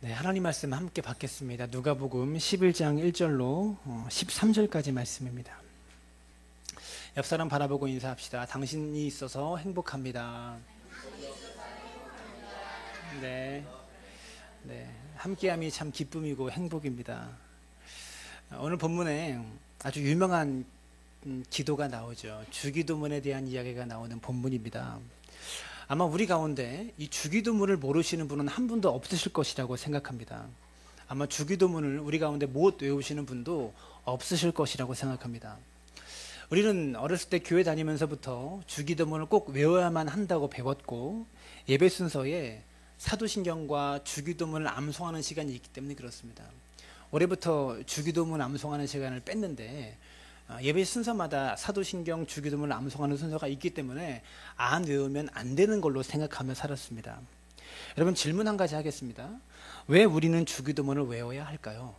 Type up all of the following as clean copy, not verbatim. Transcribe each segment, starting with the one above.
네, 하나님 말씀 함께 받겠습니다. 누가복음 11장 1절로 13절까지 말씀입니다. 옆 사람 바라보고 인사합시다. 당신이 있어서 행복합니다. 네, 함께함이 참 기쁨이고 행복입니다. 오늘 본문에 아주 유명한 기도가 나오죠. 주기도문에 대한 이야기가 나오는 본문입니다. 아마 우리 가운데 이 주기도문을 모르시는 분은 한 분도 없으실 것이라고 생각합니다. 아마 주기도문을 우리 가운데 못 외우시는 분도 없으실 것이라고 생각합니다. 우리는 어렸을 때 교회 다니면서부터 주기도문을 꼭 외워야만 한다고 배웠고, 예배 순서에 사도신경과 주기도문을 암송하는 시간이 있기 때문에 그렇습니다. 올해부터 주기도문 암송하는 시간을 뺐는데, 예배 순서마다 사도신경, 주기도문을 암송하는 순서가 있기 때문에 안 외우면 안 되는 걸로 생각하며 살았습니다. 여러분, 질문 한 가지 하겠습니다. 왜 우리는 주기도문을 외워야 할까요?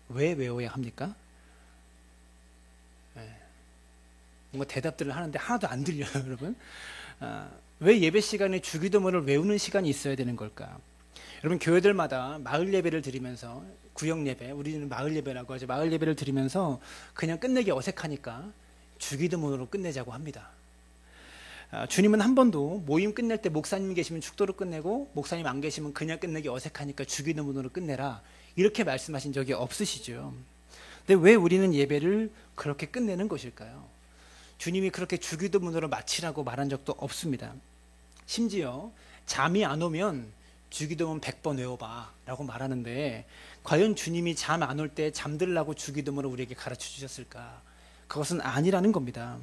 왜 외워야 합니까? 뭔가 대답들을 하는데 하나도 안 들려요, 여러분. 왜 예배 시간에 주기도문을 외우는 시간이 있어야 되는 걸까? 여러분, 교회들마다 마을 예배를 드리면서, 구역 예배, 우리는 마을 예배라고 하죠. 마을 예배를 드리면서 그냥 끝내기 어색하니까 주기도문으로 끝내자고 합니다. 주님은 한 번도 모임 끝낼 때 목사님 계시면 축도로 끝내고, 목사님 안 계시면 그냥 끝내기 어색하니까 주기도문으로 끝내라, 이렇게 말씀하신 적이 없으시죠. 근데 왜 우리는 예배를 그렇게 끝내는 것일까요? 주님이 그렇게 주기도문으로 마치라고 말한 적도 없습니다. 심지어 잠이 안 오면 주기도문 100번 외워봐 라고 말하는데, 과연 주님이 잠 안 올 때 잠들라고 주기도문을 우리에게 가르쳐 주셨을까? 그것은 아니라는 겁니다.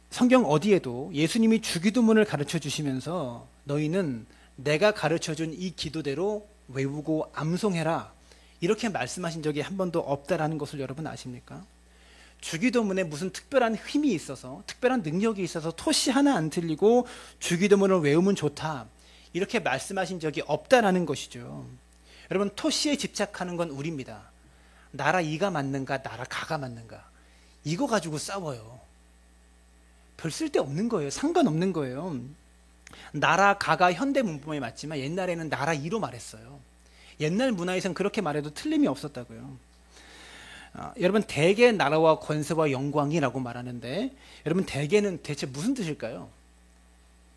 성경 어디에도 예수님이 주기도문을 가르쳐 주시면서 너희는 내가 가르쳐 준 이 기도대로 외우고 암송해라, 이렇게 말씀하신 적이 한 번도 없다라는 것을 여러분 아십니까? 주기도문에 무슨 특별한 힘이 있어서, 특별한 능력이 있어서 토시 하나 안 틀리고 주기도문을 외우면 좋다, 이렇게 말씀하신 적이 없다라는 것이죠. 여러분, 토시에 집착하는 건 우리입니다. 나라 이가 맞는가, 나라 가가 맞는가, 이거 가지고 싸워요. 별 쓸데없는 거예요. 상관없는 거예요. 나라 가가 현대 문법에 맞지만 옛날에는 나라 이로 말했어요. 옛날 문화에서는 그렇게 말해도 틀림이 없었다고요. 여러분, 대개 나라와 권세와 영광이라고 말하는데, 여러분, 대개는 대체 무슨 뜻일까요?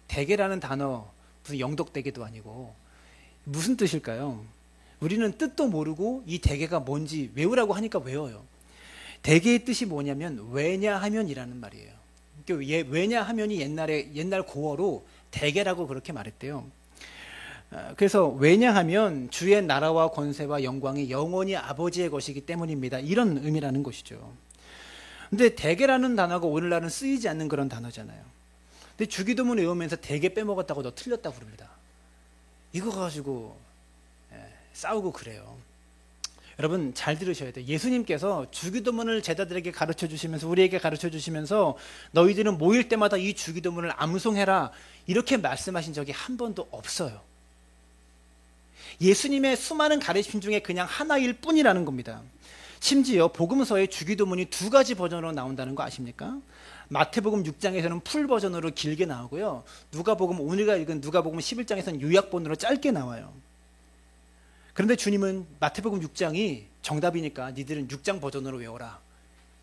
대개라는 단어 무슨 영덕대개도 아니고 무슨 뜻일까요? 우리는 뜻도 모르고 이 대개가 뭔지 외우라고 하니까 외워요. 대개의 뜻이 뭐냐면 왜냐하면이라는 말이에요. 왜냐하면이 옛날 고어로 대개라고 그렇게 말했대요. 그래서 왜냐하면 주의 나라와 권세와 영광이 영원히 아버지의 것이기 때문입니다, 이런 의미라는 것이죠. 근데 대개라는 단어가 오늘날은 쓰이지 않는 그런 단어잖아요. 근데 주기도문 외우면서 대개 빼먹었다고 너 틀렸다고 그럽니다. 이거 가지고 싸우고 그래요. 여러분, 잘 들으셔야 돼요. 예수님께서 주기도문을 제자들에게 가르쳐 주시면서, 우리에게 가르쳐 주시면서 너희들은 모일 때마다 이 주기도문을 암송해라, 이렇게 말씀하신 적이 한 번도 없어요. 예수님의 수많은 가르침 중에 그냥 하나일 뿐이라는 겁니다. 심지어 복음서에 주기도문이 2가지 버전으로 나온다는 거 아십니까? 마태복음 6장에서는 풀 버전으로 길게 나오고요, 누가복음, 오늘가 읽은 누가복음 11장에서는 요약본으로 짧게 나와요. 그런데 주님은 마태복음 6장이 정답이니까 니들은 6장 버전으로 외워라,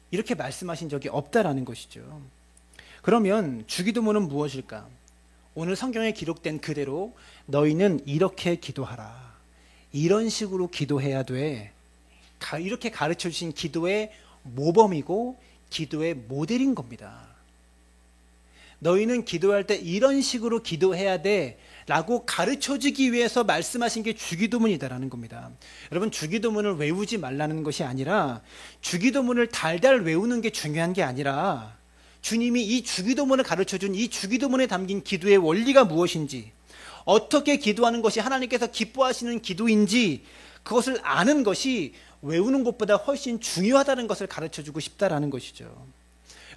이렇게 말씀하신 적이 없다라는 것이죠. 그러면 주기도문은 무엇일까? 오늘 성경에 기록된 그대로 너희는 이렇게 기도하라, 이런 식으로 기도해야 돼, 이렇게 가르쳐 주신 기도의 모범이고 기도의 모델인 겁니다. 너희는 기도할 때 이런 식으로 기도해야 돼 라고 가르쳐 주기 위해서 말씀하신 게 주기도문이다라는 겁니다. 여러분, 주기도문을 외우지 말라는 것이 아니라, 주기도문을 달달 외우는 게 중요한 게 아니라, 주님이 이 주기도문을 가르쳐준 이 주기도문에 담긴 기도의 원리가 무엇인지, 어떻게 기도하는 것이 하나님께서 기뻐하시는 기도인지, 그것을 아는 것이 외우는 것보다 훨씬 중요하다는 것을 가르쳐주고 싶다라는 것이죠.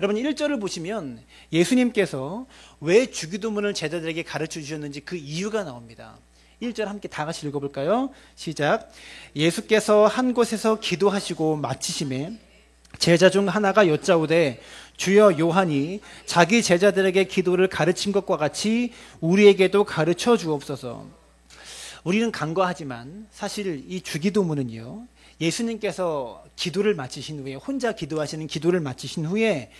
여러분, 1절을 보시면 예수님께서 왜 주기도문을 제자들에게 가르쳐 주셨는지 그 이유가 나옵니다. 1절 함께 다 같이 읽어볼까요? 시작. 예수께서 한 곳에서 기도하시고 마치심에 제자 중 하나가 여짜오되 주여, 요한이 자기 제자들에게 기도를 가르친 것과 같이 우리에게도 가르쳐 주옵소서. 우리는 간과하지만 사실 이 주기도문은요, 예수님께서 기도를 마치신 후에, 혼자 기도하시는 기도를 마치신 후에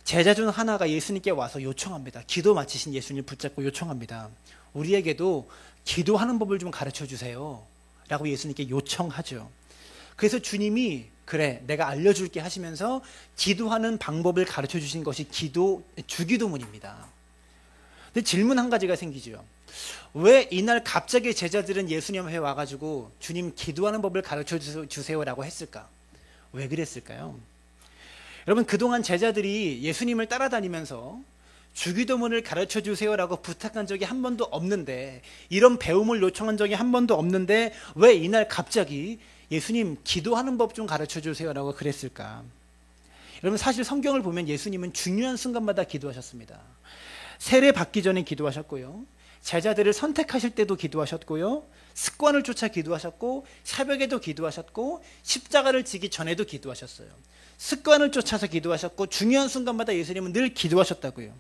제자 중 하나가 예수님께 와서 요청합니다. 기도 마치신 예수님을 붙잡고 요청합니다. 우리에게도 기도하는 법을 좀 가르쳐 주세요 라고 예수님께 요청하죠. 그래서 주님이 그래 내가 알려줄게 하시면서 기도하는 방법을 가르쳐 주신 것이 주기도문입니다. 근데 질문 한 가지가 생기죠. 왜 이날 갑자기 제자들은 예수님 앞에 와가지고 주님 기도하는 법을 가르쳐 주세요라고 했을까? 왜 그랬을까요? 여러분, 그동안 제자들이 예수님을 따라다니면서 주기도문을 가르쳐 주세요라고 부탁한 적이 한 번도 없는데, 이런 배움을 요청한 적이 한 번도 없는데 왜 이날 갑자기 예수님 기도하는 법 좀 가르쳐 주세요라고 그랬을까? 여러분, 사실 성경을 보면 예수님은 중요한 순간마다 기도하셨습니다. 세례 받기 전에 기도하셨고요, 제자들을 선택하실 때도 기도하셨고요, 습관을 쫓아 기도하셨고, 새벽에도 기도하셨고, 십자가를 지기 전에도 기도하셨어요. 습관을 쫓아서 기도하셨고, 중요한 순간마다 예수님은 늘 기도하셨다고요.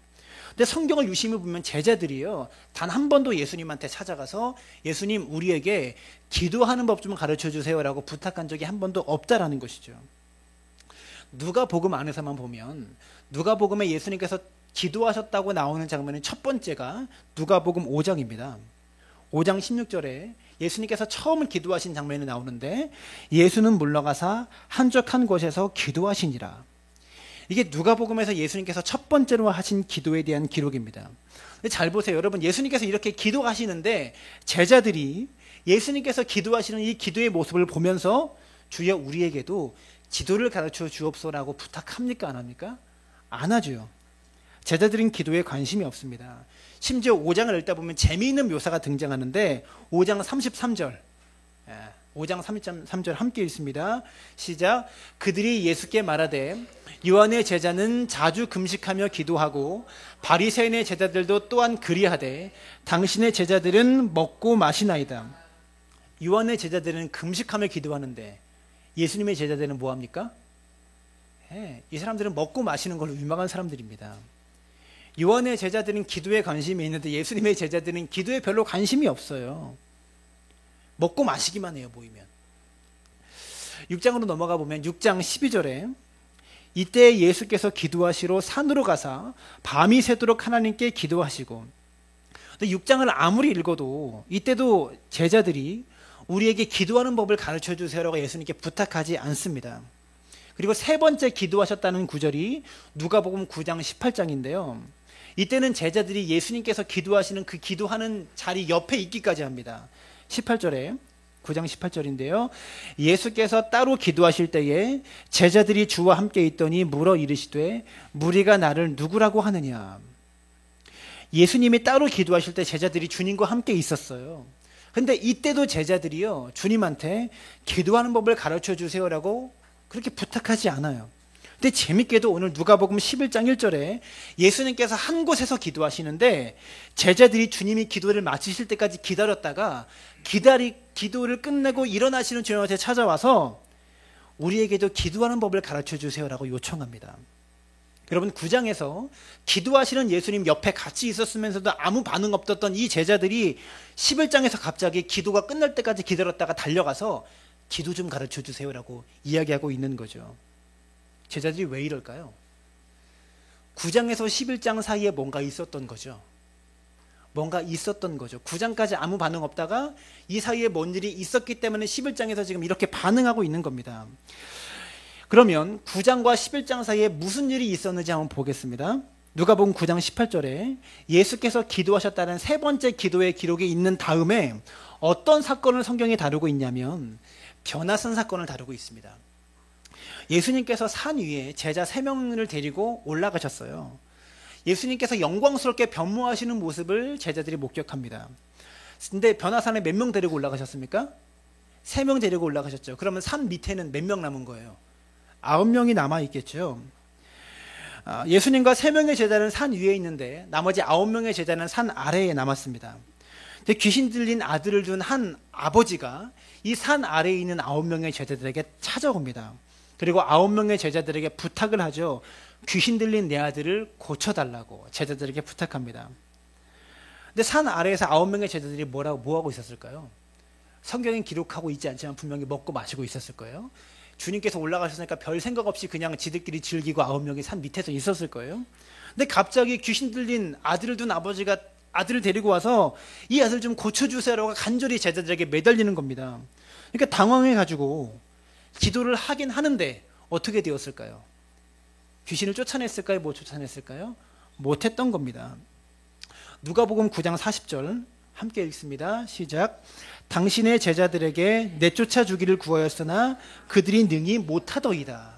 근데 성경을 유심히 보면 제자들이요, 단 한 번도 예수님한테 찾아가서 예수님 우리에게 기도하는 법 좀 가르쳐 주세요라고 부탁한 적이 한 번도 없다라는 것이죠. 누가복음 안에서만 보면 누가복음에 예수님께서 기도하셨다고 나오는 장면은 첫 번째가 누가복음 5장입니다. 5장 16절에 예수님께서 처음 기도하신 장면이 나오는데, 예수는 물러가사 한적한 곳에서 기도하시니라. 이게 누가복음에서 예수님께서 첫 번째로 하신 기도에 대한 기록입니다. 근데 잘 보세요. 여러분, 예수님께서 이렇게 기도하시는데 제자들이 예수님께서 기도하시는 이 기도의 모습을 보면서 주여 우리에게도 기도를 가르쳐 주옵소라고 부탁합니까? 안 합니까? 안 하죠. 제자들은 기도에 관심이 없습니다. 심지어 5장을 읽다 보면 재미있는 묘사가 등장하는데 5장 33절 5장 33절 함께 읽습니다. 시작. 그들이 예수께 말하되 요한의 제자는 자주 금식하며 기도하고 바리새인의 제자들도 또한 그리하되 당신의 제자들은 먹고 마시나이다. 요한의 제자들은 금식하며 기도하는데 예수님의 제자들은 뭐합니까? 이 사람들은 먹고 마시는 걸로 유명한 사람들입니다. 요한의 제자들은 기도에 관심이 있는데 예수님의 제자들은 기도에 별로 관심이 없어요. 먹고 마시기만 해요, 모이면. 6장으로 넘어가 보면 6장 12절에 이때 예수께서 기도하시러 산으로 가사 밤이 새도록 하나님께 기도하시고, 근데 6장을 아무리 읽어도 이때도 제자들이 우리에게 기도하는 법을 가르쳐 주세요라고 예수님께 부탁하지 않습니다. 그리고 세 번째 기도하셨다는 구절이 누가복음 9장 18장인데요. 이때는 제자들이 예수님께서 기도하시는 그 기도하는 자리 옆에 있기까지 합니다. 18절에 9장 18절인데요. 예수께서 따로 기도하실 때에 제자들이 주와 함께 있더니 물어 이르시되 무리가 나를 누구라고 하느냐. 예수님이 따로 기도하실 때 제자들이 주님과 함께 있었어요. 근데 이때도 제자들이요, 주님한테 기도하는 법을 가르쳐 주세요라고 그렇게 부탁하지 않아요. 근데 재밌게도 오늘 누가복음 11장 1절에 예수님께서 한 곳에서 기도하시는데 제자들이 주님이 기도를 마치실 때까지 기다렸다가 기도를 끝내고 일어나시는 주님한테 찾아와서 우리에게도 기도하는 법을 가르쳐 주세요라고 요청합니다. 여러분, 9장에서 기도하시는 예수님 옆에 같이 있었으면서도 아무 반응 없었던 이 제자들이 11장에서 갑자기 기도가 끝날 때까지 기다렸다가 달려가서 기도 좀 가르쳐 주세요라고 이야기하고 있는 거죠. 제자들이 왜 이럴까요? 9장에서 11장 사이에 뭔가 있었던 거죠. 뭔가 있었던 거죠. 9장까지 아무 반응 없다가 이 사이에 뭔 일이 있었기 때문에 11장에서 지금 이렇게 반응하고 있는 겁니다. 그러면 9장과 11장 사이에 무슨 일이 있었는지 한번 보겠습니다. 누가복음 9장 18절에 예수께서 기도하셨다는 세 번째 기도의 기록이 있는 다음에 어떤 사건을 성경이 다루고 있냐면 변화산 사건을 다루고 있습니다. 예수님께서 산 위에 제자 3명을 데리고 올라가셨어요. 예수님께서 영광스럽게 변모하시는 모습을 제자들이 목격합니다. 근데 변화산에 몇 명 데리고 올라가셨습니까? 3명 데리고 올라가셨죠. 그러면 산 밑에는 몇 명 남은 거예요? 9명이 남아있겠죠. 예수님과 3명의 제자는 산 위에 있는데 나머지 9명의 제자는 산 아래에 남았습니다. 근데 귀신 들린 아들을 둔 한 아버지가 이 산 아래에 있는 9명의 제자들에게 찾아옵니다. 그리고 9명의 제자들에게 부탁을 하죠. 귀신 들린 내 아들을 고쳐달라고 제자들에게 부탁합니다. 근데 산 아래에서 9명의 제자들이 뭐하고 있었을까요? 성경엔 기록하고 있지 않지만 분명히 먹고 마시고 있었을 거예요. 주님께서 올라가셨으니까 별 생각 없이 그냥 지들끼리 즐기고 9명이 산 밑에서 있었을 거예요. 근데 갑자기 귀신 들린 아들을 둔 아버지가 아들을 데리고 와서 이 아들 좀 고쳐주세요라고 간절히 제자들에게 매달리는 겁니다. 그러니까 당황해가지고 기도를 하긴 하는데 어떻게 되었을까요? 귀신을 쫓아냈을까요? 못 쫓아냈을까요? 못했던 겁니다. 누가복음 9장 40절 함께 읽습니다. 시작. 당신의 제자들에게 내쫓아 주기를 구하였으나 그들이 능히 못하더이다.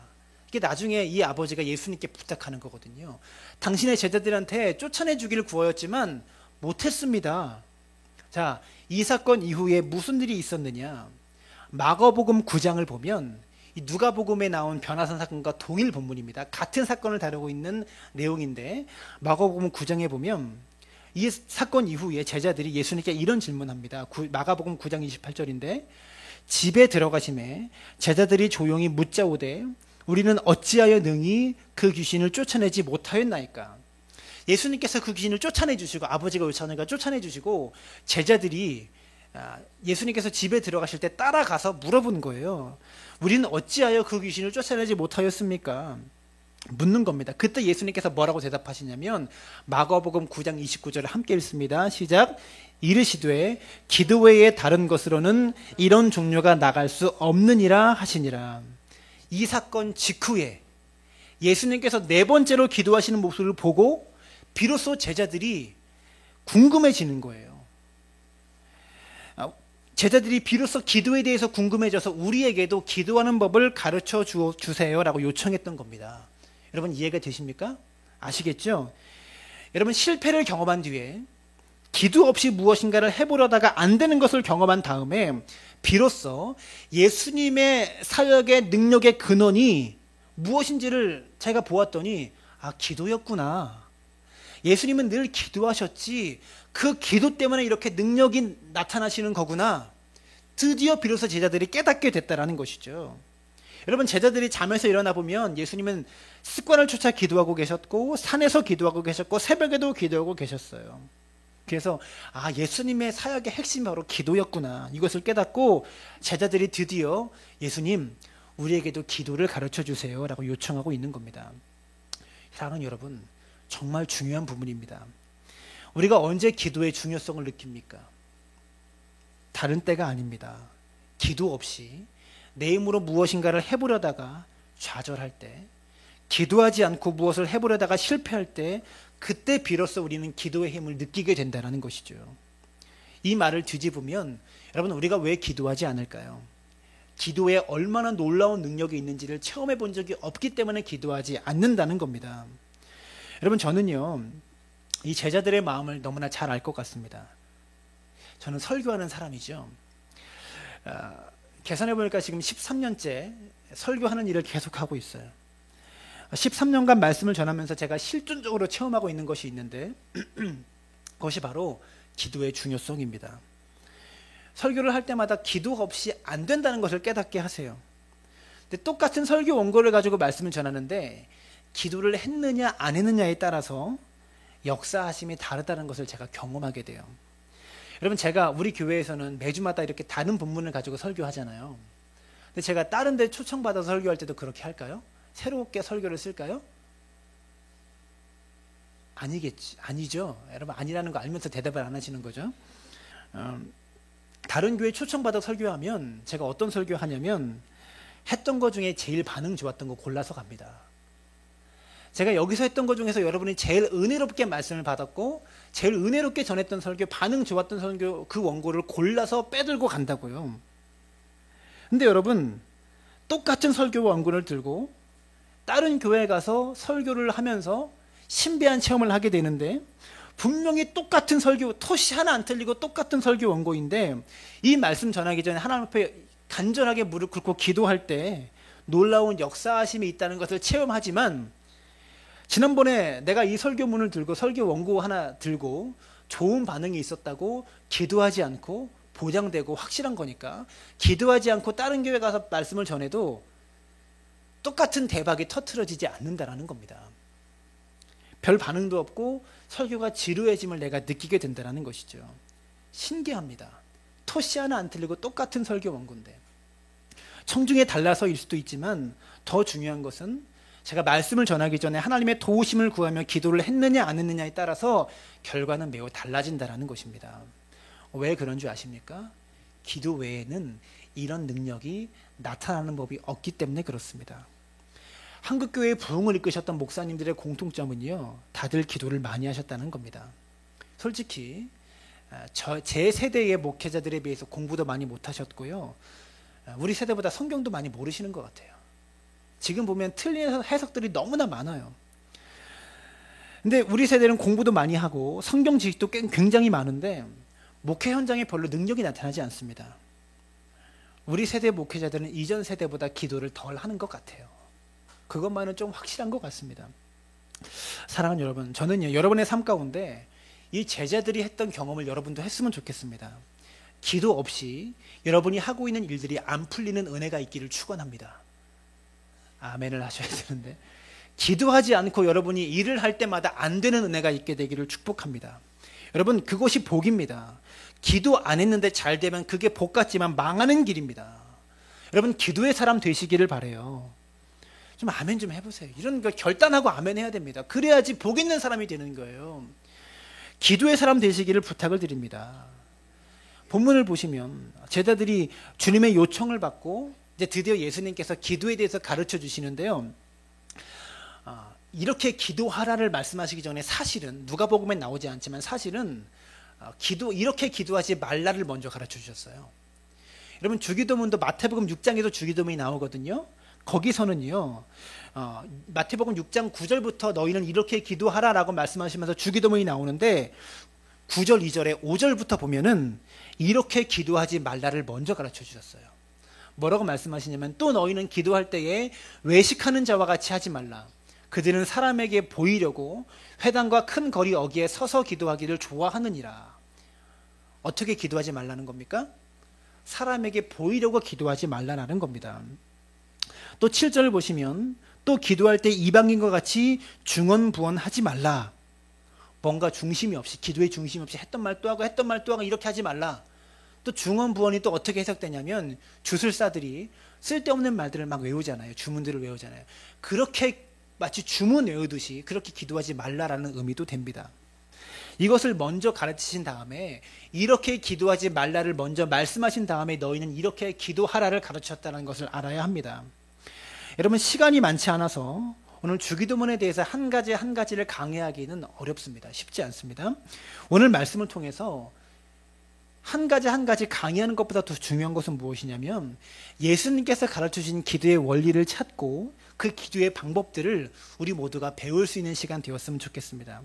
이게 나중에 이 아버지가 예수님께 부탁하는 거거든요. 당신의 제자들한테 쫓아내 주기를 구하였지만 못했습니다. 자, 이 사건 이후에 무슨 일이 있었느냐? 마가복음 9장을 보면 이 누가복음에 나온 변화산 사건과 동일 본문입니다. 같은 사건을 다루고 있는 내용인데 마가복음 9장에 보면 이 사건 이후에 제자들이 예수님께 이런 질문합니다. 마가복음 9장 28절인데 집에 들어가심에 제자들이 조용히 묻자오되 우리는 어찌하여 능히 그 귀신을 쫓아내지 못하였나이까. 예수님께서 그 귀신을 쫓아내 주시고 아버지가 요청하니까 쫓아내 주시고 제자들이 예수님께서 집에 들어가실 때 따라가서 물어본 거예요. 우리는 어찌하여 그 귀신을 쫓아내지 못하였습니까? 묻는 겁니다. 그때 예수님께서 뭐라고 대답하시냐면 마가복음 9장 29절을 함께 읽습니다. 시작. 이르시되 기도 외에 다른 것으로는 이런 종류가 나갈 수 없느니라 하시니라. 이 사건 직후에 예수님께서 네 번째로 기도하시는 모습을 보고 비로소 제자들이 궁금해지는 거예요. 제자들이 비로소 기도에 대해서 궁금해져서 우리에게도 기도하는 법을 가르쳐 주세요라고 요청했던 겁니다. 여러분 이해가 되십니까? 아시겠죠? 여러분 실패를 경험한 뒤에 기도 없이 무엇인가를 해보려다가 안 되는 것을 경험한 다음에 비로소 예수님의 사역의 능력의 근원이 무엇인지를 제가 보았더니 기도였구나. 예수님은 늘 기도하셨지 그 기도 때문에 이렇게 능력이 나타나시는 거구나. 드디어 비로소 제자들이 깨닫게 됐다라는 것이죠. 여러분 제자들이 잠에서 일어나 보면 예수님은 습관을 쫓아 기도하고 계셨고 산에서 기도하고 계셨고 새벽에도 기도하고 계셨어요. 그래서 예수님의 사역의 핵심이 바로 기도였구나. 이것을 깨닫고 제자들이 드디어 예수님 우리에게도 기도를 가르쳐 주세요 라고 요청하고 있는 겁니다. 사랑하는 여러분 정말 중요한 부분입니다. 우리가 언제 기도의 중요성을 느낍니까? 다른 때가 아닙니다. 기도 없이 내 힘으로 무엇인가를 해보려다가 좌절할 때, 기도하지 않고 무엇을 해보려다가 실패할 때 그때 비로소 우리는 기도의 힘을 느끼게 된다는 것이죠. 이 말을 뒤집으면 여러분 우리가 왜 기도하지 않을까요? 기도에 얼마나 놀라운 능력이 있는지를 체험해 본 적이 없기 때문에 기도하지 않는다는 겁니다. 여러분 저는요 이 제자들의 마음을 너무나 잘 알 것 같습니다. 저는 설교하는 사람이죠. 계산해 보니까 지금 13년째 설교하는 일을 계속하고 있어요. 13년간 말씀을 전하면서 제가 실존적으로 체험하고 있는 것이 있는데 그것이 바로 기도의 중요성입니다. 설교를 할 때마다 기도 없이 안 된다는 것을 깨닫게 하세요. 근데 똑같은 설교 원고를 가지고 말씀을 전하는데 기도를 했느냐 안 했느냐에 따라서 역사하심이 다르다는 것을 제가 경험하게 돼요. 여러분 제가 우리 교회에서는 매주마다 이렇게 다른 본문을 가지고 설교하잖아요. 근데 제가 다른 데 초청받아서 설교할 때도 그렇게 할까요? 새롭게 설교를 쓸까요? 아니죠. 여러분 아니라는 거 알면서 대답을 안 하시는 거죠. 다른 교회 초청받아 설교하면 제가 어떤 설교하냐면 했던 것 중에 제일 반응 좋았던 거 골라서 갑니다. 제가 여기서 했던 것 중에서 여러분이 제일 은혜롭게 말씀을 받았고 제일 은혜롭게 전했던 설교, 반응 좋았던 설교 그 원고를 골라서 빼들고 간다고요. 근데 여러분 똑같은 설교 원고를 들고 다른 교회에 가서 설교를 하면서 신비한 체험을 하게 되는데 분명히 똑같은 설교, 토시 하나 안 틀리고 똑같은 설교 원고인데 이 말씀 전하기 전에 하나님 앞에 간절하게 무릎 꿇고 기도할 때 놀라운 역사하심이 있다는 것을 체험하지만 지난번에 내가 이 설교문을 들고 설교 원고 하나 들고 좋은 반응이 있었다고 기도하지 않고 보장되고 확실한 거니까 기도하지 않고 다른 교회 가서 말씀을 전해도 똑같은 대박이 터트려지지 않는다는 겁니다. 별 반응도 없고 설교가 지루해짐을 내가 느끼게 된다는 것이죠. 신기합니다. 토시 하나 안 틀리고 똑같은 설교 원고인데 청중에 달라서일 수도 있지만 더 중요한 것은 제가 말씀을 전하기 전에 하나님의 도우심을 구하며 기도를 했느냐 안 했느냐에 따라서 결과는 매우 달라진다는 것입니다. 왜 그런 줄 아십니까? 기도 외에는 이런 능력이 나타나는 법이 없기 때문에 그렇습니다. 한국교회의 부흥을 이끄셨던 목사님들의 공통점은요, 다들 기도를 많이 하셨다는 겁니다. 솔직히 제 세대의 목회자들에 비해서 공부도 많이 못하셨고요, 우리 세대보다 성경도 많이 모르시는 것 같아요. 지금 보면 틀린 해석들이 너무나 많아요. 근데 우리 세대는 공부도 많이 하고 성경 지식도 굉장히 많은데 목회 현장에 별로 능력이 나타나지 않습니다. 우리 세대 목회자들은 이전 세대보다 기도를 덜 하는 것 같아요. 그것만은 좀 확실한 것 같습니다. 사랑하는 여러분, 저는요, 여러분의 삶 가운데 이 제자들이 했던 경험을 여러분도 했으면 좋겠습니다. 기도 없이 여러분이 하고 있는 일들이 안 풀리는 은혜가 있기를 축원합니다. 아멘을 하셔야 되는데, 기도하지 않고 여러분이 일을 할 때마다 안 되는 은혜가 있게 되기를 축복합니다. 여러분, 그것이 복입니다. 기도 안 했는데 잘 되면 그게 복 같지만 망하는 길입니다. 여러분, 기도의 사람 되시기를 바라요. 좀 아멘 좀 해보세요. 이런 거 결단하고 아멘 해야 됩니다. 그래야지 복 있는 사람이 되는 거예요. 기도의 사람 되시기를 부탁을 드립니다. 본문을 보시면 제자들이 주님의 요청을 받고 이제 드디어 예수님께서 기도에 대해서 가르쳐 주시는데요. 이렇게 기도하라를 말씀하시기 전에 사실은 누가복음에 나오지 않지만 사실은 이렇게 기도하지 말라를 먼저 가르쳐 주셨어요. 여러분, 주기도문도 마태복음 6장에도 주기도문이 나오거든요. 거기서는요, 마태복음 6장 9절부터 너희는 이렇게 기도하라라고 말씀하시면서 주기도문이 나오는데 9절, 2절에 5절부터 보면은 이렇게 기도하지 말라를 먼저 가르쳐 주셨어요. 뭐라고 말씀하시냐면, 또 너희는 기도할 때에 외식하는 자와 같이 하지 말라. 그들은 사람에게 보이려고 회당과 큰 거리 어귀에 서서 기도하기를 좋아하느니라. 어떻게 기도하지 말라는 겁니까? 사람에게 보이려고 기도하지 말라는 겁니다. 또 7절을 보시면 또 기도할 때 이방인과 같이 중언부언하지 말라. 뭔가 중심이 없이, 기도에 중심이 없이 했던 말 또 하고 했던 말 또 하고 이렇게 하지 말라. 또 중언부언이 또 어떻게 해석되냐면 주술사들이 쓸데없는 말들을 막 외우잖아요. 주문들을 외우잖아요. 그렇게 마치 주문 외우듯이 그렇게 기도하지 말라라는 의미도 됩니다. 이것을 먼저 가르치신 다음에 이렇게 기도하지 말라를 먼저 말씀하신 다음에 너희는 이렇게 기도하라를 가르쳤다는 것을 알아야 합니다. 여러분, 시간이 많지 않아서 오늘 주기도문에 대해서 한 가지를 강의하기는 어렵습니다. 쉽지 않습니다. 오늘 말씀을 통해서 한 가지 강의하는 것보다 더 중요한 것은 무엇이냐면 예수님께서 가르쳐주신 기도의 원리를 찾고 그 기도의 방법들을 우리 모두가 배울 수 있는 시간 되었으면 좋겠습니다.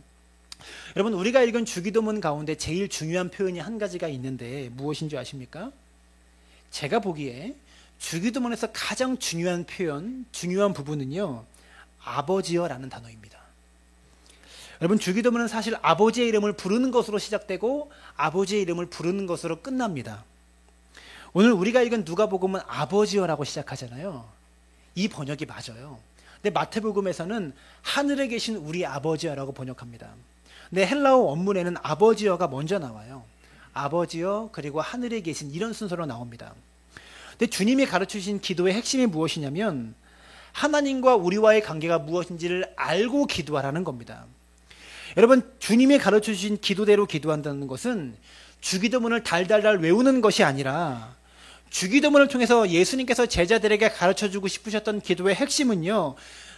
여러분, 우리가 읽은 주기도문 가운데 제일 중요한 표현이 한 가지가 있는데 무엇인 줄 아십니까? 제가 보기에 주기도문에서 가장 중요한 표현, 중요한 부분은요, 아버지여라는 단어입니다. 여러분, 주기도문은 사실 아버지의 이름을 부르는 것으로 시작되고 아버지의 이름을 부르는 것으로 끝납니다. 오늘 우리가 읽은 누가복음은 아버지여라고 시작하잖아요. 이 번역이 맞아요. 근데 마태복음에서는 하늘에 계신 우리 아버지여라고 번역합니다. 근데 헬라어 원문에는 아버지여가 먼저 나와요. 아버지여 그리고 하늘에 계신, 이런 순서로 나옵니다. 근데 주님이 가르치신 기도의 핵심이 무엇이냐면 하나님과 우리와의 관계가 무엇인지를 알고 기도하라는 겁니다. 여러분, 주님이 가르쳐주신 기도대로 기도한다는 것은 주기도문을 달달달 외우는 것이 아니라 주기도문을 통해서 예수님께서 제자들에게 가르쳐주고 싶으셨던 기도의 핵심은요,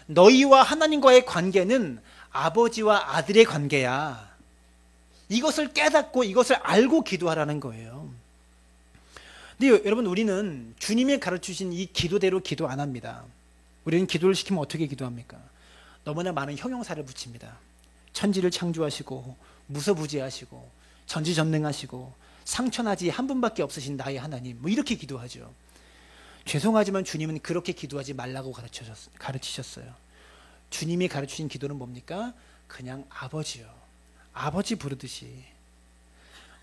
너희와 하나님과의 관계는 아버지와 아들의 관계야. 이것을 깨닫고 이것을 알고 기도하라는 거예요. 근데 여러분, 우리는 주님이 가르치신 이 기도대로 기도 안 합니다. 우리는 기도를 시키면 어떻게 기도합니까? 너무나 많은 형용사를 붙입니다. 천지를 창조하시고 무소부지하시고 전지전능하시고 상천하지 한 분밖에 없으신 나의 하나님, 뭐 이렇게 기도하죠. 죄송하지만 주님은 그렇게 기도하지 말라고 가르치셨어요. 주님이 가르치신 기도는 뭡니까? 그냥 아버지요. 아버지 부르듯이.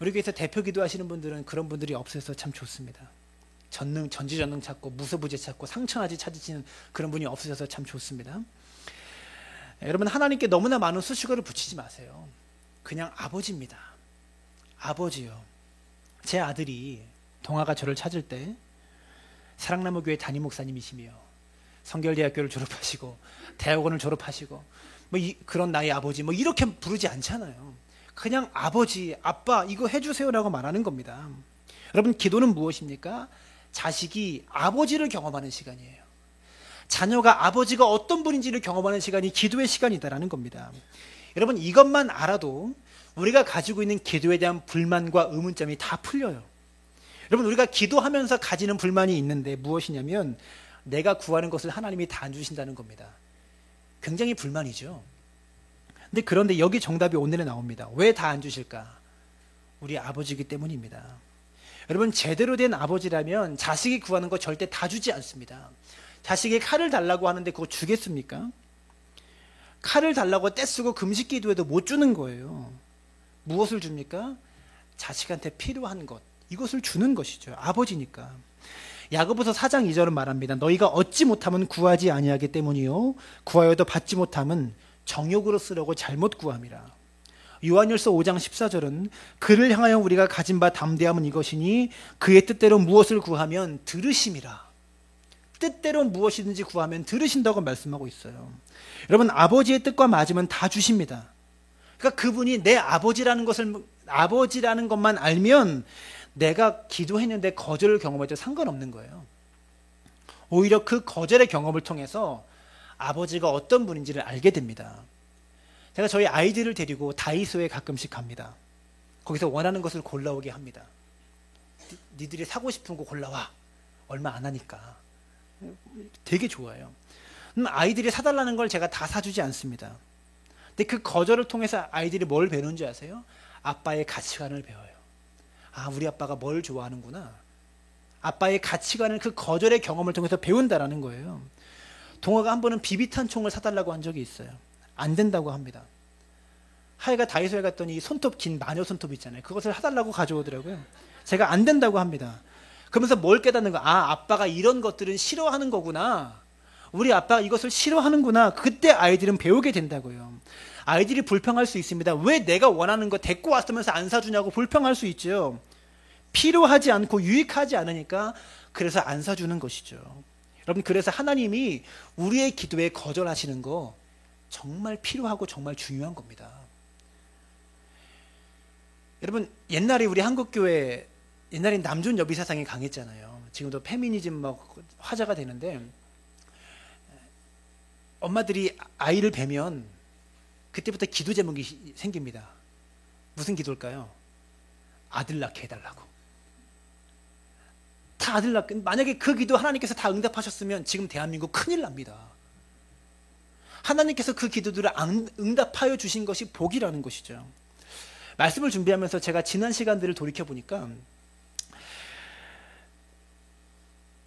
우리 교회에서 대표 기도하시는 분들은 그런 분들이 없어서 참 좋습니다. 전지전능 찾고 무소부지 찾고 상천하지 찾으시는 그런 분이 없으셔서 참 좋습니다. 여러분, 하나님께 너무나 많은 수식어를 붙이지 마세요. 그냥 아버지입니다. 아버지요. 제 아들이 동아가 저를 찾을 때 사랑나무교회 담임 목사님이시며 성결대학교를 졸업하시고 대학원을 졸업하시고 그런 나의 아버지 이렇게 부르지 않잖아요. 그냥 아버지, 아빠 이거 해주세요라고 말하는 겁니다. 여러분, 기도는 무엇입니까? 자식이 아버지를 경험하는 시간이에요. 자녀가 아버지가 어떤 분인지를 경험하는 시간이 기도의 시간이다라는 겁니다. 여러분, 이것만 알아도 우리가 가지고 있는 기도에 대한 불만과 의문점이 다 풀려요. 여러분, 우리가 기도하면서 가지는 불만이 있는데 무엇이냐면 내가 구하는 것을 하나님이 다 안 주신다는 겁니다. 굉장히 불만이죠. 그런데 여기 정답이 오늘에 나옵니다. 왜 다 안 주실까? 우리 아버지이기 때문입니다. 여러분, 제대로 된 아버지라면 자식이 구하는 거 절대 다 주지 않습니다. 자식이 칼을 달라고 하는데 그거 주겠습니까? 칼을 달라고 떼쓰고 금식 기도해도 못 주는 거예요. 무엇을 줍니까? 자식한테 필요한 것, 이것을 주는 것이죠. 아버지니까. 야고보서 4장 2절은 말합니다. 너희가 얻지 못하면 구하지 아니하기 때문이요 구하여도 받지 못하면 정욕으로 쓰려고 잘못 구함이라. 요한일서 5장 14절은 그를 향하여 우리가 가진 바 담대함은 이것이니 그의 뜻대로 무엇을 구하면 들으심이라. 뜻대로 무엇이든지 구하면 들으신다고 말씀하고 있어요. 여러분, 아버지의 뜻과 맞으면 다 주십니다. 그러니까 그분이 내 아버지라는 것만 알면 내가 기도했는데 거절을 경험해도 상관없는 거예요. 오히려 그 거절의 경험을 통해서 아버지가 어떤 분인지를 알게 됩니다. 제가 저희 아이들을 데리고 다이소에 가끔씩 갑니다. 거기서 원하는 것을 골라오게 합니다. 니들이 사고 싶은 거 골라와. 얼마 안 하니까. 되게 좋아요. 아이들이 사달라는 걸 제가 다 사주지 않습니다. 근데 그 거절을 통해서 아이들이 뭘 배우는 줄 아세요? 아빠의 가치관을 배워요. 아, 우리 아빠가 뭘 좋아하는구나. 아빠의 가치관을 그 거절의 경험을 통해서 배운다라는 거예요. 동아가 한 번은 비비탄 총을 사달라고 한 적이 있어요. 안 된다고 합니다. 하여가 다이소에 갔더니 손톱 긴 마녀 손톱 있잖아요. 그것을 사달라고 가져오더라고요. 제가 안 된다고 합니다. 그러면서 뭘 깨닫는 거야? 아, 아빠가 이런 것들은 싫어하는 거구나. 우리 아빠가 이것을 싫어하는구나. 그때 아이들은 배우게 된다고요. 아이들이 불평할 수 있습니다. 왜 내가 원하는 거 데리고 왔으면서 안 사주냐고 불평할 수 있죠. 필요하지 않고 유익하지 않으니까 그래서 안 사주는 것이죠. 여러분, 그래서 하나님이 우리의 기도에 거절하시는 거 정말 필요하고 정말 중요한 겁니다. 여러분, 옛날에 우리 한국교회 옛날엔 남존 여비 사상이 강했잖아요. 지금도 페미니즘 화제가 되는데 엄마들이 아이를 뵈면 그때부터 기도 제목이 생깁니다. 무슨 기도일까요? 아들 낳게 해달라고. 다 아들 낳게. 만약에 그 기도 하나님께서 다 응답하셨으면 지금 대한민국 큰일 납니다. 하나님께서 그 기도들을 응답하여 주신 것이 복이라는 것이죠. 말씀을 준비하면서 제가 지난 시간들을 돌이켜보니까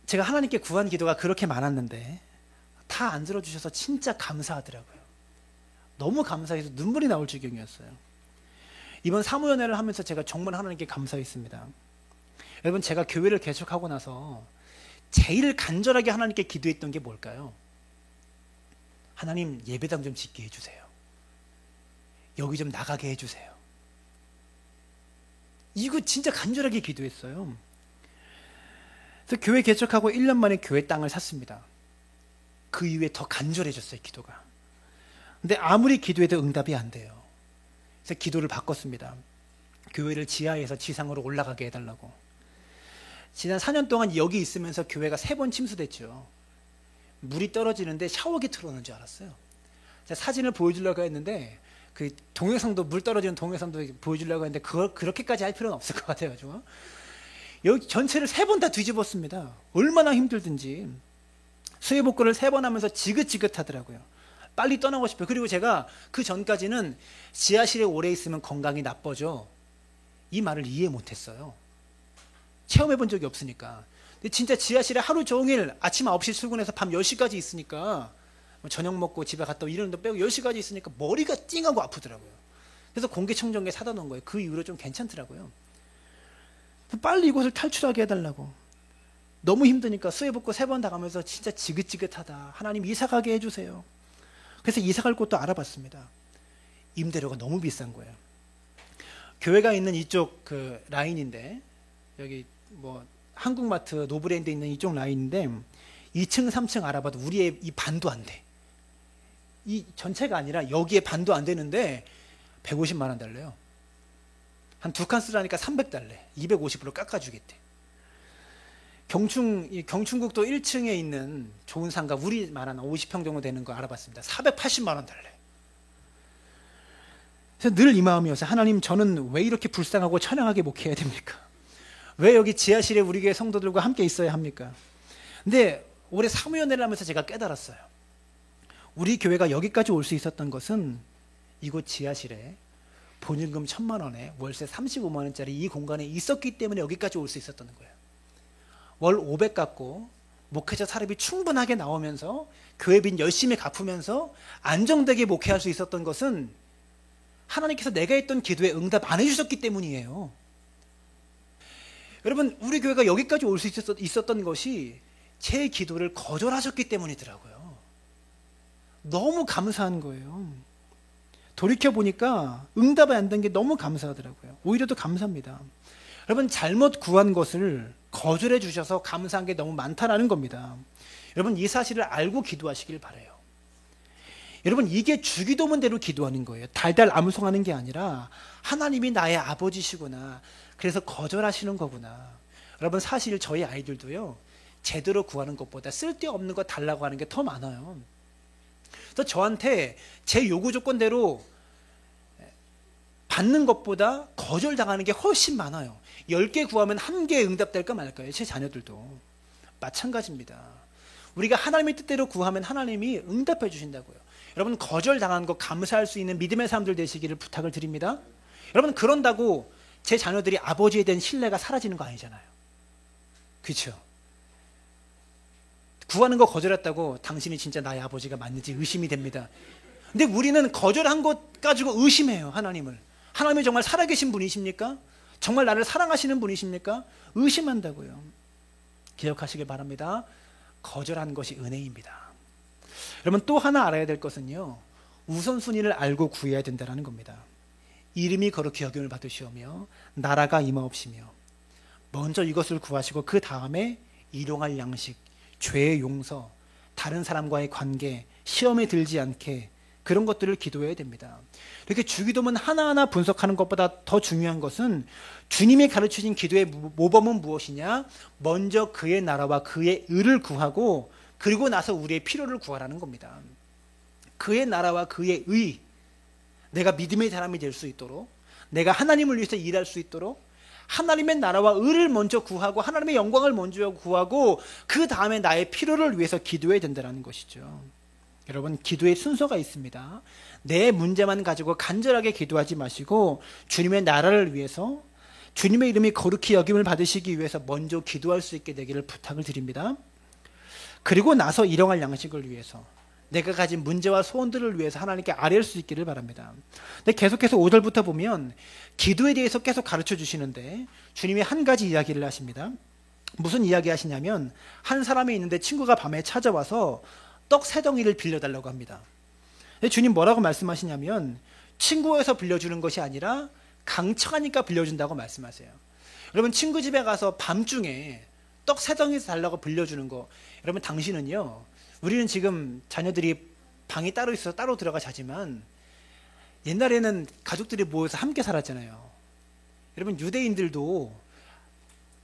제가 하나님께 구한 기도가 그렇게 많았는데 다 안 들어주셔서 진짜 감사하더라고요. 너무 감사해서 눈물이 나올 지경이었어요. 이번 사무연회를 하면서 제가 정말 하나님께 감사했습니다. 여러분, 제가 교회를 개척하고 나서 제일 간절하게 하나님께 기도했던 게 뭘까요? 하나님, 예배당 좀 짓게 해주세요. 여기 좀 나가게 해주세요. 이거 진짜 간절하게 기도했어요. 그래서 교회 개척하고 1년 만에 교회 땅을 샀습니다. 그 이후에 더 간절해졌어요, 기도가. 근데 아무리 기도해도 응답이 안 돼요. 그래서 기도를 바꿨습니다. 교회를 지하에서 지상으로 올라가게 해달라고. 지난 4년 동안 여기 있으면서 교회가 3번 침수됐죠. 물이 떨어지는데 샤워기 틀어놓은 줄 알았어요. 제가 사진을 보여주려고 했는데 그 동영상도, 물 떨어지는 동영상도 보여주려고 했는데 그렇게까지 할 필요는 없을 것 같아가지고 여기 전체를 3번 다 뒤집었습니다. 얼마나 힘들든지. 수해 복구를 3번 하면서 지긋지긋하더라고요. 빨리 떠나고 싶어요. 그리고 제가 그 전까지는 지하실에 오래 있으면 건강이 나빠져, 이 말을 이해 못했어요. 체험해 본 적이 없으니까. 근데 진짜 지하실에 하루 종일 아침 9시 출근해서 밤 10시까지 있으니까, 저녁 먹고 집에 갔다 이러는 데 빼고 10시까지 있으니까 머리가 띵하고 아프더라고요. 그래서 공기청정기에 사다 놓은 거예요. 그 이후로 좀 괜찮더라고요. 빨리 이곳을 탈출하게 해달라고. 너무 힘드니까 수해 복구 3번 당하면서 진짜 지긋지긋하다. 하나님, 이사 가게 해주세요. 그래서 이사갈 곳도 알아봤습니다. 임대료가 너무 비싼 거예요. 교회가 있는 이쪽 그 라인인데, 여기 뭐 한국마트 노브랜드 있는 이쪽 라인인데 2층 3층 알아봐도 우리의 이 반도 안 돼. 이 전체가 아니라 여기에 반도 안 되는데 150만 원 달래요. 한 두 칸 쓰라니까 300달래. 250으로 깎아주겠대. 경춘국도 1층에 있는 좋은 상가, 우리 말하는 50평 정도 되는 거 알아봤습니다. 480만 원 달래. 그래서 늘 이 마음이었어요. 하나님, 저는 왜 이렇게 불쌍하고 처량하게 목회해야 됩니까? 왜 여기 지하실에 우리 교회 성도들과 함께 있어야 합니까? 근데 올해 사무연회를 하면서 제가 깨달았어요. 우리 교회가 여기까지 올 수 있었던 것은 이곳 지하실에 보증금 1,000만 원에 월세 35만 원짜리 이 공간에 있었기 때문에 여기까지 올 수 있었던 거예요. 월 500 갖고 목회자 사립이 충분하게 나오면서 교회빈 열심히 갚으면서 안정되게 목회할 수 있었던 것은 하나님께서 내가 했던 기도에 응답 안 해주셨기 때문이에요. 여러분, 우리 교회가 여기까지 올 수 있었던 것이 제 기도를 거절하셨기 때문이더라고요. 너무 감사한 거예요. 돌이켜보니까 응답이 안 된 게 너무 감사하더라고요. 오히려 더 감사합니다. 여러분, 잘못 구한 것을 거절해 주셔서 감사한 게 너무 많다라는 겁니다. 여러분, 이 사실을 알고 기도하시길 바라요. 여러분, 이게 주기도문대로 기도하는 거예요. 달달 암송하는 게 아니라 하나님이 나의 아버지시구나, 그래서 거절하시는 거구나. 여러분, 사실 저희 아이들도요, 제대로 구하는 것보다 쓸데없는 거 달라고 하는 게 더 많아요. 그래서 저한테 제 요구 조건대로 받는 것보다 거절당하는 게 훨씬 많아요. 10개 구하면 1개 응답될까 말까요? 제 자녀들도 마찬가지입니다. 우리가 하나님의 뜻대로 구하면 하나님이 응답해 주신다고요. 여러분, 거절당한 거 감사할 수 있는 믿음의 사람들 되시기를 부탁을 드립니다. 여러분, 그런다고 제 자녀들이 아버지에 대한 신뢰가 사라지는 거 아니잖아요. 그렇죠? 구하는 거 거절했다고 당신이 진짜 나의 아버지가 맞는지 의심이 됩니다. 근데 우리는 거절한 것 가지고 의심해요. 하나님을. 하나님이 정말 살아계신 분이십니까? 정말 나를 사랑하시는 분이십니까? 의심한다고요. 기억하시길 바랍니다. 거절한 것이 은혜입니다. 여러분, 또 하나 알아야 될 것은요, 우선순위를 알고 구해야 된다는 겁니다. 이름이 거룩히 여김을 받으시오며 나라가 임하옵시며, 먼저 이것을 구하시고 그 다음에 일용할 양식, 죄의 용서, 다른 사람과의 관계, 시험에 들지 않게, 그런 것들을 기도해야 됩니다. 이렇게 주기도문 하나하나 분석하는 것보다 더 중요한 것은 주님이 가르치신 기도의 모범은 무엇이냐? 먼저 그의 나라와 그의 의를 구하고 그리고 나서 우리의 필요를 구하라는 겁니다. 그의 나라와 그의 의, 내가 믿음의 사람이 될 수 있도록, 내가 하나님을 위해서 일할 수 있도록 하나님의 나라와 의를 먼저 구하고 하나님의 영광을 먼저 구하고 그 다음에 나의 필요를 위해서 기도해야 된다는 것이죠. 여러분, 기도의 순서가 있습니다. 내 문제만 가지고 간절하게 기도하지 마시고 주님의 나라를 위해서, 주님의 이름이 거룩히 여김을 받으시기 위해서 먼저 기도할 수 있게 되기를 부탁을 드립니다. 그리고 나서 일용할 양식을 위해서, 내가 가진 문제와 소원들을 위해서 하나님께 아뢰을 수 있기를 바랍니다. 근데 계속해서 5절부터 보면 기도에 대해서 계속 가르쳐 주시는데 주님이 한 가지 이야기를 하십니다. 무슨 이야기 하시냐면, 한 사람이 있는데 친구가 밤에 찾아와서 떡 3덩이를 빌려달라고 합니다. 주님 뭐라고 말씀하시냐면, 친구에서 빌려주는 것이 아니라 강청하니까 빌려준다고 말씀하세요. 여러분, 친구 집에 가서 밤중에 떡 3덩이 달라고 빌려주는 거, 여러분, 당신은요, 우리는 지금 자녀들이 방이 따로 있어서 따로 들어가 자지만 옛날에는 가족들이 모여서 함께 살았잖아요. 여러분, 유대인들도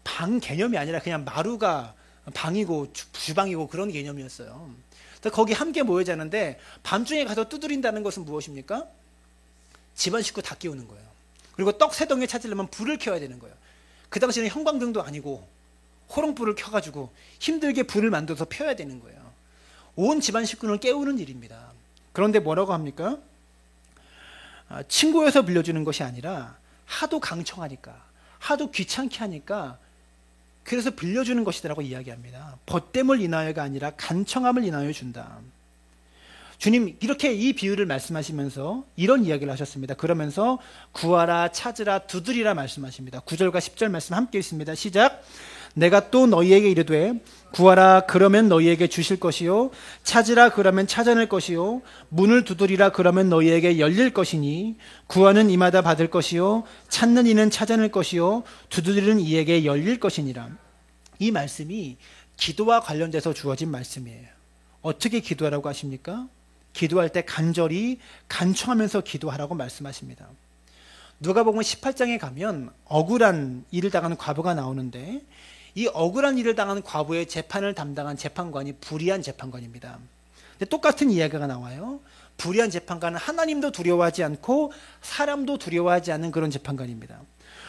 방 개념이 아니라 그냥 마루가 방이고 주방이고 그런 개념이었어요. 그래서 거기 함께 모여 자는데 밤중에 가서 두드린다는 것은 무엇입니까? 집안 식구 다 깨우는 거예요. 그리고 떡 3덩이 찾으려면 불을 켜야 되는 거예요. 그 당시에는 형광등도 아니고 호롱불을 켜가지고 힘들게 불을 만들어서 펴야 되는 거예요. 온 집안 식구를 깨우는 일입니다. 그런데 뭐라고 합니까? 친구여서 빌려주는 것이 아니라 하도 강청하니까, 하도 귀찮게 하니까 그래서 빌려주는 것이라고 이야기합니다. 벗됨을 인하여가 아니라 간청함을 인하여 준다. 주님 이렇게 이 비유를 말씀하시면서 이런 이야기를 하셨습니다. 그러면서 구하라, 찾으라, 두드리라 말씀하십니다. 9절과 10절 말씀 함께 있습니다. 시작. 내가 또 너희에게 이르되 구하라 그러면 너희에게 주실 것이요 찾으라 그러면 찾아낼 것이요 문을 두드리라 그러면 너희에게 열릴 것이니 구하는 이마다 받을 것이요 찾는 이는 찾아낼 것이요 두드리는 이에게 열릴 것이니라. 이 말씀이 기도와 관련돼서 주어진 말씀이에요. 어떻게 기도하라고 하십니까? 기도할 때 간절히 간청하면서 기도하라고 말씀하십니다. 누가복음 18장에 가면 억울한 일을 당하는 과부가 나오는데 이 억울한 일을 당하는 과부의 재판을 담당한 재판관이 불의한 재판관입니다. 근데 똑같은 이야기가 나와요. 불의한 재판관은 하나님도 두려워하지 않고 사람도 두려워하지 않는 그런 재판관입니다.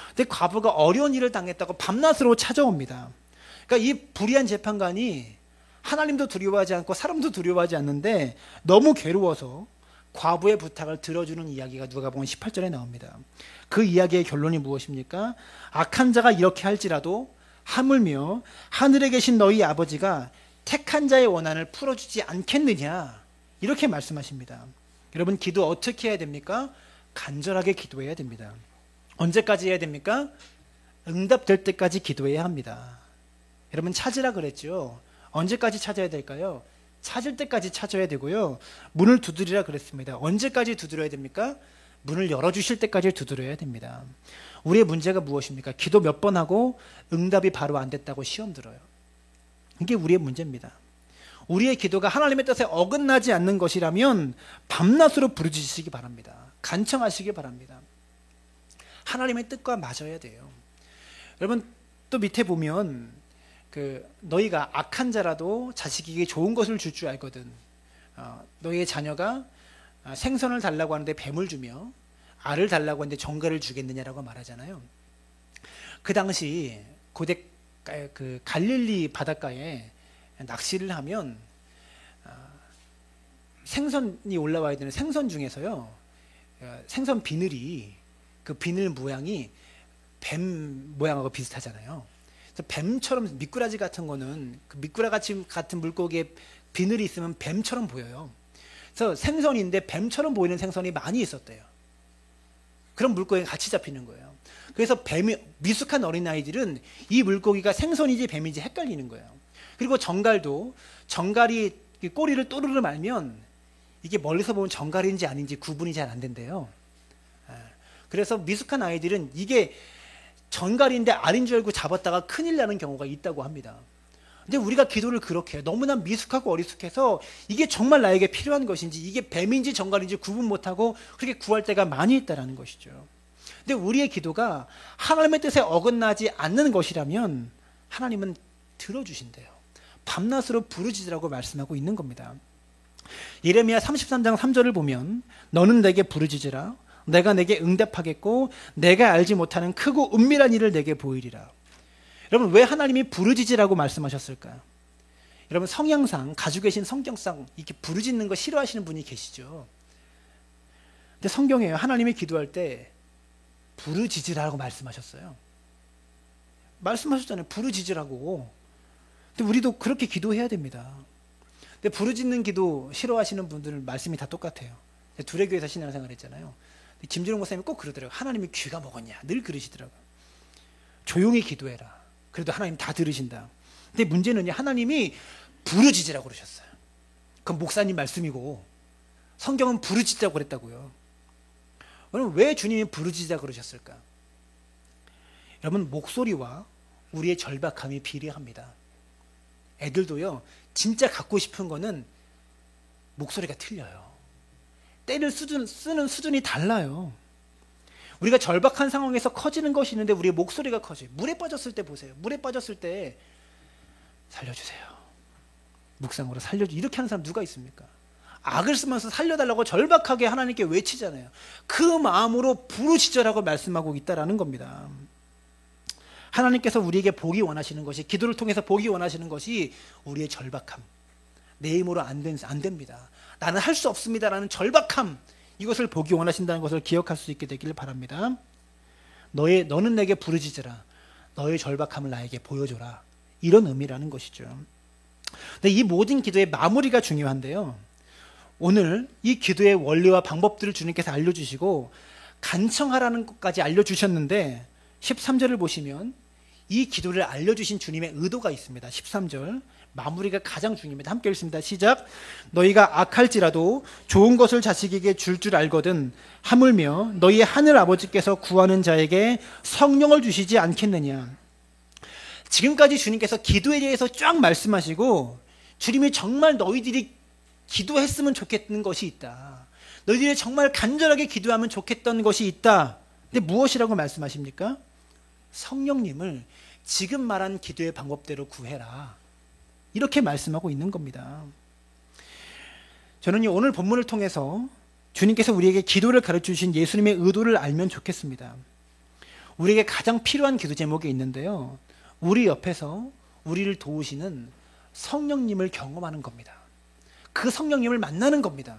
근데 과부가 어려운 일을 당했다고 밤낮으로 찾아옵니다. 그러니까 이 불의한 재판관이 하나님도 두려워하지 않고 사람도 두려워하지 않는데 너무 괴로워서 과부의 부탁을 들어주는 이야기가 누가복음 18절에 나옵니다. 그 이야기의 결론이 무엇입니까? 악한 자가 이렇게 할지라도 하물며 하늘에 계신 너희 아버지가 택한 자의 원한을 풀어주지 않겠느냐, 이렇게 말씀하십니다. 여러분, 기도 어떻게 해야 됩니까? 간절하게 기도해야 됩니다. 언제까지 해야 됩니까? 응답될 때까지 기도해야 합니다. 여러분, 찾으라 그랬죠. 언제까지 찾아야 될까요? 찾을 때까지 찾아야 되고요. 문을 두드리라 그랬습니다. 언제까지 두드려야 됩니까? 문을 열어주실 때까지 두드려야 됩니다. 우리의 문제가 무엇입니까? 기도 몇 번 하고 응답이 바로 안 됐다고 시험 들어요. 이게 우리의 문제입니다. 우리의 기도가 하나님의 뜻에 어긋나지 않는 것이라면 밤낮으로 부르짖으시기 바랍니다. 간청하시기 바랍니다. 하나님의 뜻과 맞아야 돼요. 여러분, 또 밑에 보면 너희가 악한 자라도 자식에게 좋은 것을 줄 줄 알거든. 너희의 자녀가 생선을 달라고 하는데 뱀을 주며 알을 달라고 하는데 정갈을 주겠느냐라고 말하잖아요. 그 당시 고대 갈릴리 바닷가에 낚시를 하면 생선이 올라와야 되는 생선 중에서요, 생선 비늘이, 그 비늘 모양이 뱀 모양하고 비슷하잖아요. 그래서 뱀처럼, 미꾸라지 같은 거는 그 미꾸라지 같은 물고기에 비늘이 있으면 뱀처럼 보여요. 그래서 생선인데 뱀처럼 보이는 생선이 많이 있었대요. 그런 물고기가 같이 잡히는 거예요. 그래서 미숙한 어린아이들은 이 물고기가 생선인지 뱀인지 헷갈리는 거예요. 그리고 정갈이 꼬리를 또르르 말면 이게 멀리서 보면 정갈인지 아닌지 구분이 잘 안 된대요. 그래서 미숙한 아이들은 이게 정갈인데 알인 줄 알고 잡았다가 큰일 나는 경우가 있다고 합니다. 근데 우리가 기도를 그렇게 해요. 너무나 미숙하고 어리숙해서 이게 정말 나에게 필요한 것인지, 이게 뱀인지 정갈인지 구분 못하고 그렇게 구할 때가 많이 있다는 것이죠. 근데 우리의 기도가 하나님의 뜻에 어긋나지 않는 것이라면 하나님은 들어주신대요. 밤낮으로 부르짖으라고 말씀하고 있는 겁니다. 예레미야 33장 3절을 보면 너는 내게 부르짖으라 내가 내게 응답하겠고 내가 알지 못하는 크고 은밀한 일을 내게 보이리라. 여러분, 왜 하나님이 부르짖으라고 말씀하셨을까요? 여러분, 성향상, 가지고 계신 성격상 이렇게 부르짖는 거 싫어하시는 분이 계시죠. 근데 성경에요, 하나님이 기도할 때 부르짖으라고 말씀하셨어요. 말씀하셨잖아요. 부르짖으라고. 근데 우리도 그렇게 기도해야 됩니다. 근데 부르짖는 기도 싫어하시는 분들은 말씀이 다 똑같아요. 두레교에서 신앙생활 했잖아요. 김준호 목사님이 꼭 그러더라고요. 하나님이 귀가 먹었냐, 늘 그러시더라고요. 조용히 기도해라. 그래도 하나님 다 들으신다. 근데 문제는요, 하나님이 부르짖으라고 그러셨어요. 그건 목사님 말씀이고 성경은 부르짖자고 그랬다고요. 그럼 왜 주님이 부르짖으라고 그러셨을까? 여러분, 목소리와 우리의 절박함이 비례합니다. 애들도요, 진짜 갖고 싶은 거는 목소리가 틀려요. 때를 쓰는 수준이 달라요. 우리가 절박한 상황에서 커지는 것이 있는데 우리의 목소리가 커져요. 물에 빠졌을 때 보세요. 물에 빠졌을 때 살려주세요. 묵상으로 살려주. 이렇게 하는 사람 누가 있습니까? 악을 쓰면서 살려달라고 절박하게 하나님께 외치잖아요. 그 마음으로 부르짖으라고 말씀하고 있다라는 겁니다. 하나님께서 우리에게 보기 원하시는 것이, 기도를 통해서 보기 원하시는 것이 우리의 절박함. 내 힘으로 안 됩니다. 나는 할 수 없습니다라는 절박함, 이것을 보기 원하신다는 것을 기억할 수 있게 되기를 바랍니다. 너는 내게 부르짖으라. 너의 절박함을 나에게 보여줘라. 이런 의미라는 것이죠. 근데 이 모든 기도의 마무리가 중요한데요. 오늘 이 기도의 원리와 방법들을 주님께서 알려주시고 간청하라는 것까지 알려주셨는데 13절을 보시면 이 기도를 알려주신 주님의 의도가 있습니다. 13절 마무리가 가장 중요합니다. 함께 읽습니다. 시작. 너희가 악할지라도 좋은 것을 자식에게 줄 알거든 하물며 너희 하늘 아버지께서 구하는 자에게 성령을 주시지 않겠느냐. 지금까지 주님께서 기도에 대해서 쫙 말씀하시고 주님이 정말 너희들이 기도했으면 좋겠는 것이 있다. 너희들이 정말 간절하게 기도하면 좋겠던 것이 있다. 근데 무엇이라고 말씀하십니까? 성령님을 지금 말한 기도의 방법대로 구해라. 이렇게 말씀하고 있는 겁니다. 저는 오늘 본문을 통해서 주님께서 우리에게 기도를 가르쳐 주신 예수님의 의도를 알면 좋겠습니다. 우리에게 가장 필요한 기도 제목이 있는데요. 우리 옆에서 우리를 도우시는 성령님을 경험하는 겁니다. 그 성령님을 만나는 겁니다.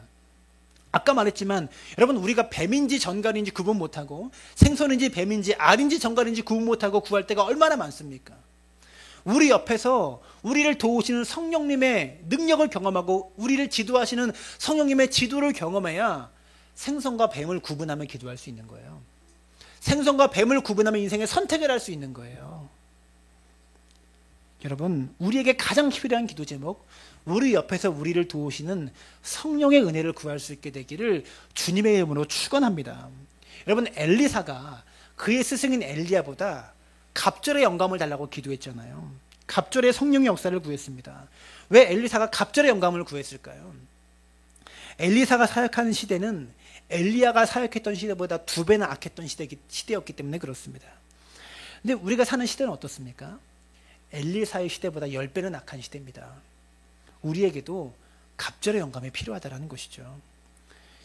아까 말했지만 여러분, 우리가 뱀인지 전갈인지 구분 못하고 생선인지 뱀인지 알인지 전갈인지 구분 못하고 구할 때가 얼마나 많습니까? 우리 옆에서 우리를 도우시는 성령님의 능력을 경험하고 우리를 지도하시는 성령님의 지도를 경험해야 생선과 뱀을 구분하며 기도할 수 있는 거예요. 생선과 뱀을 구분하며 인생의 선택을 할 수 있는 거예요. 여러분, 우리에게 가장 필요한 기도 제목, 우리 옆에서 우리를 도우시는 성령의 은혜를 구할 수 있게 되기를 주님의 이름으로 축원합니다. 여러분, 엘리사가 그의 스승인 엘리야보다 갑절의 영감을 달라고 기도했잖아요. 갑절의 성령의 역사를 구했습니다. 왜 엘리사가 갑절의 영감을 구했을까요? 엘리사가 사역하는 시대는 엘리야가 사역했던 시대보다 2배나 악했던 시대였기 때문에 그렇습니다. 근데 우리가 사는 시대는 어떻습니까? 엘리사의 시대보다 10배는 악한 시대입니다. 우리에게도 갑절의 영감이 필요하다는 것이죠.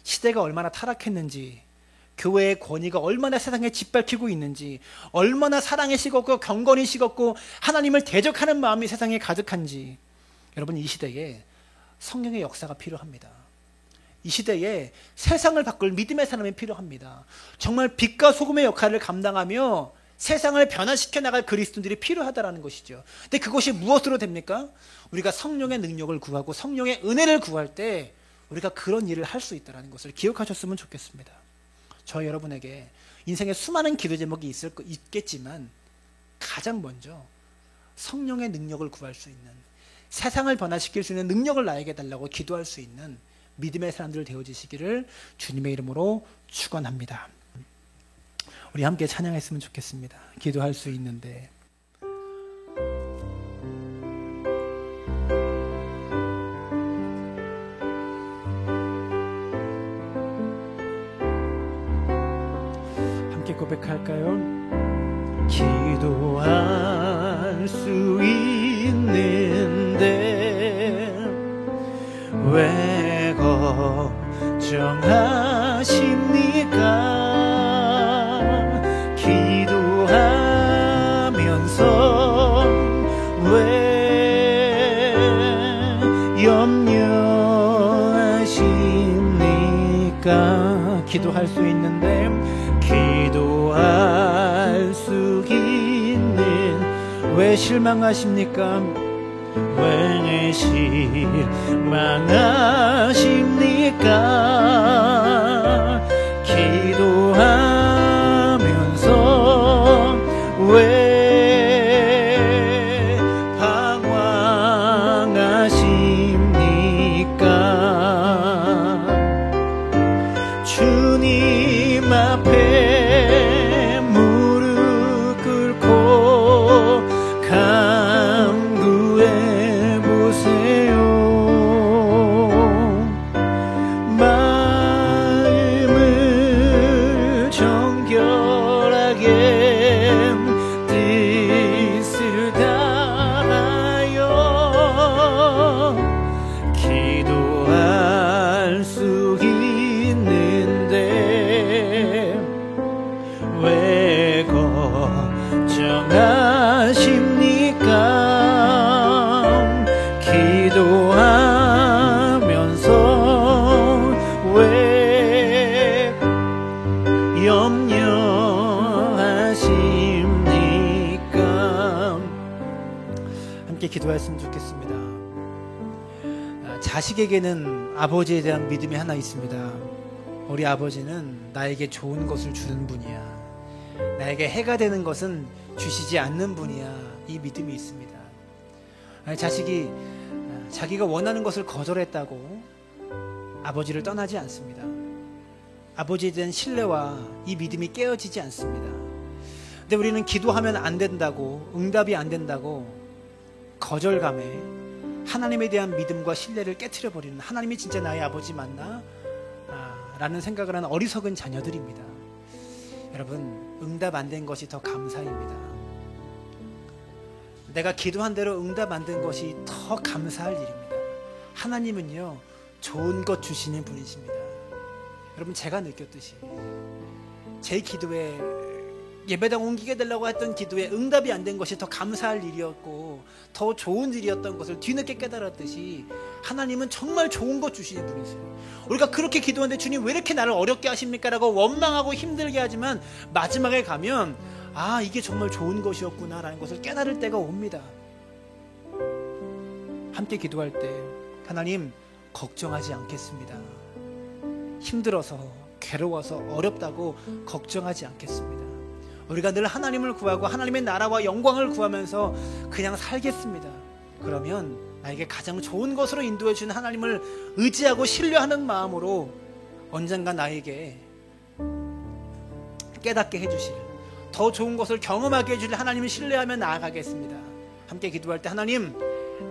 시대가 얼마나 타락했는지, 교회의 권위가 얼마나 세상에 짓밟히고 있는지, 얼마나 사랑이 식었고 경건이 식었고 하나님을 대적하는 마음이 세상에 가득한지, 여러분, 이 시대에 성령의 역사가 필요합니다. 이 시대에 세상을 바꿀 믿음의 사람이 필요합니다. 정말 빛과 소금의 역할을 감당하며 세상을 변화시켜 나갈 그리스도인들이 필요하다는 것이죠. 근데 그것이 무엇으로 됩니까? 우리가 성령의 능력을 구하고 성령의 은혜를 구할 때 우리가 그런 일을 할 수 있다는 것을 기억하셨으면 좋겠습니다. 저 여러분에게 인생에 수많은 기도 제목이 있겠지만 가장 먼저 성령의 능력을 구할 수 있는, 세상을 변화시킬 수 있는 능력을 나에게 달라고 기도할 수 있는 믿음의 사람들 되어지시기를 주님의 이름으로 축원합니다. 우리 함께 찬양했으면 좋겠습니다. 기도할 수 있는데. 함께 고백할까요? 기도할 수 있는데 왜 걱정하십니까? 기도하면서 왜 염려하십니까? 기도할 수 있는데, 기도할 수 있는 왜 실망하십니까? 왜 실망하십니까? 기도하면서 왜 방황하십니까? 주님 앞에 무릎 꿇고 간구해 보세요. 마음을 정결하게 뜻을 다하여 기도할 수 있는데 왜 걱정하십니까? 기도하면서 왜 염려하십니까? 함께 기도했으면 좋겠습니다. 자식에게는 아버지에 대한 믿음이 하나 있습니다. 우리 아버지는 나에게 좋은 것을 주는 분이야. 나에게 해가 되는 것은 주시지 않는 분이야. 이 믿음이 있습니다. 자식이 자기가 원하는 것을 거절했다고 아버지를 떠나지 않습니다. 아버지에 대한 신뢰와 이 믿음이 깨어지지 않습니다. 근데 우리는 기도하면 안 된다고, 응답이 안 된다고 거절감에 하나님에 대한 믿음과 신뢰를 깨트려 버리는, 하나님이 진짜 나의 아버지 맞나? 라는 생각을 하는 어리석은 자녀들입니다. 여러분, 응답 안 된 것이 더 감사입니다. 내가 기도한 대로 응답 안 된 것이 더 감사할 일입니다. 하나님은요, 좋은 것 주시는 분이십니다. 여러분, 제가 느꼈듯이 제 기도에, 예배당 옮기게 되려고 했던 기도에 응답이 안 된 것이 더 감사할 일이었고 더 좋은 일이었던 것을 뒤늦게 깨달았듯이 하나님은 정말 좋은 것 주시는 분이세요. 우리가 그렇게 기도하는데 주님 왜 이렇게 나를 어렵게 하십니까? 라고 원망하고 힘들게 하지만 마지막에 가면 이게 정말 좋은 것이었구나 라는 것을 깨달을 때가 옵니다. 함께 기도할 때 하나님, 걱정하지 않겠습니다. 힘들어서, 괴로워서, 어렵다고 걱정하지 않겠습니다. 우리가 늘 하나님을 구하고 하나님의 나라와 영광을 구하면서 그냥 살겠습니다. 그러면 나에게 가장 좋은 것으로 인도해 주는 하나님을 의지하고 신뢰하는 마음으로 언젠가 나에게 깨닫게 해주실, 더 좋은 것을 경험하게 해주실 하나님을 신뢰하며 나아가겠습니다. 함께 기도할 때 하나님,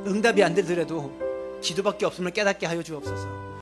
응답이 안 되더라도 기도밖에 없음을 깨닫게 하여 주옵소서.